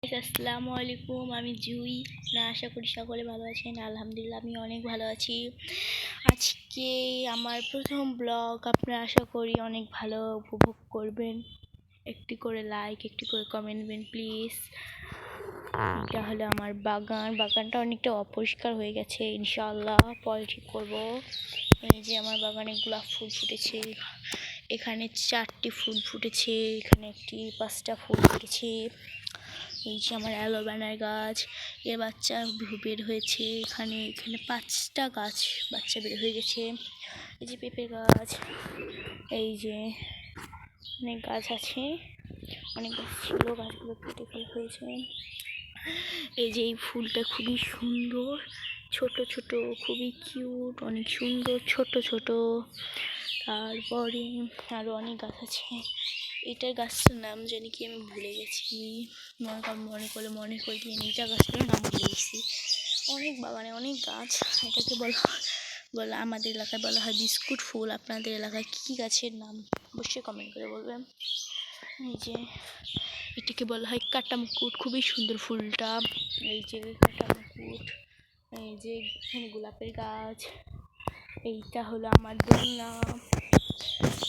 আসসালামু আলাইকুম, আমি জুই। আশা করি সকলে ভালো আছেন। আলহামদুলিল্লাহ আমি অনেক ভালো আছি। আজকে আমার প্রথম ব্লগ, আপনারা আশা করি অনেক ভালো উপভোগ করবেন। একটি করে লাইক, একটি করে কমেন্ট দেবেন প্লিজ। এটা হলো আমার বাগানটা অনেকটা অপরিষ্কার হয়ে গেছে, ইনশাআল্লাহ পরে ঠিক করবো। এই যে আমার বাগানে গোলাপ ফুল ফুটেছে, এখানে 4টি ফুল ফুটেছে, এখানে 5টা ফুল ফুটেছে। এই যে আমার অ্যালোভেরার গাছ, এর বাচ্চা বের হয়েছে। এখানে 5টা গাছ বাচ্চা বের হয়ে গেছে। এই যে পেঁপে গাছ, এই যে অনেক গাছ আছে, অনেক গাছ ছিল, গাছগুলো কেটে ফেলা হয়েছে। এই যে এই ফুলটা খুবই সুন্দর, ছোট ছোট, খুবই কিউট, অনেক সুন্দর, ছোট ছোট। তারপরে আরও অনেক গাছ আছে। এটার গাছটার নাম জানি কি আমি ভুলে গেছি, মনে করে দিয়ে এইটা গাছটার নাম ভুলে গেছি। অনেক বাগানে অনেক গাছ। এটাকে বলা আমাদের এলাকায় বলা হয় বিস্কুট ফুল। আপনাদের এলাকায় কী গাছের নাম অবশ্যই কমেন্ট করে বলবেন। এই যে এটাকে বলা হয় কাটা মুকুট, খুবই সুন্দর ফুলটা। এই যে কাটা মুকুট, এই যে এখানে গোলাপের গাছ, এইটা হলো আমার দোলনা,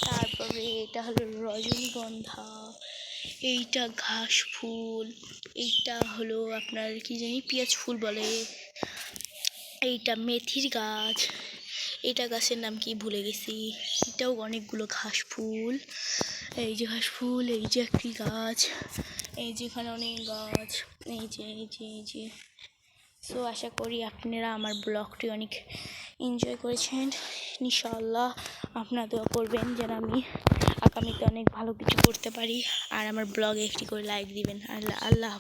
তারপরে এটা হলো রজনীগন্ধা, এইটা ঘাস ফুল, এইটা হলো আপনার কি জানি পেঁয়াজ ফুল বলে, এইটা মেথির গাছ, এটা গাছের নাম কি ভুলে গেছি। এটাও অনেকগুলো ঘাস ফুল, এই যে ঘাস ফুল, এই যে একটি গাছ, এই যে এখানে অনেক গাছ, এই যে এই যে এই যে। সো আশা করি আপনারা আমার ব্লগটি অনেক এনজয় করেছেন। ইনশাআল্লাহ আপনারা দোয়া করবেন যেন আমি আগামীতে অনেক ভালো কিছু করতে পারি। আর আমার ব্লগে একটি করে লাইক দিবেন। আল্লাহ